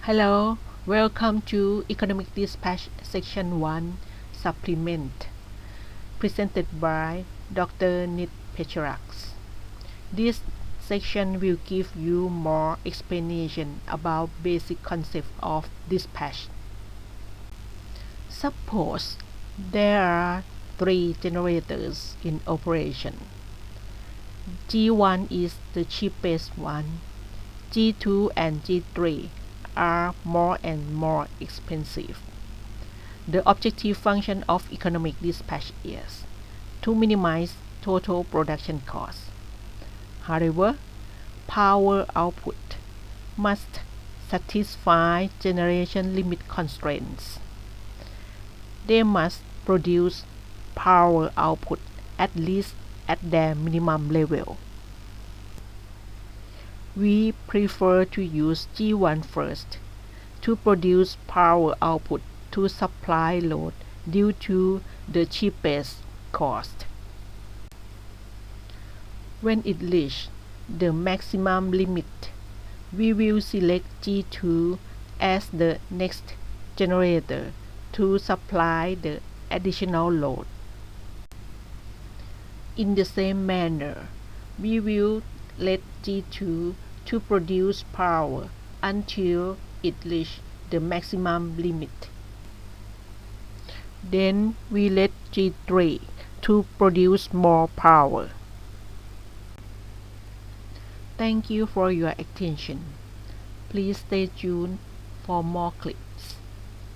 Hello, welcome to Economic Dispatch Section 1 Supplement, presented by Dr. Nit Pecharax. This section will give you more explanation about basic concept of dispatch. Suppose there are three generators in operation. G1 is the cheapest one. G2 and G3 are more and more expensive. The objective function of economic dispatch is to minimize total production costs. However, power output must satisfy generation limit constraints. They must produce power output at least at their minimum level. We prefer to use G1 first to produce power output to supply load due to the cheapest cost. When it reaches the maximum limit, we will select G2 as the next generator to supply the additional load. In the same manner, we will let G2 to produce power until it reaches the maximum limit. Then we let G3 to produce more power. Thank you for your attention. Please stay tuned for more clips.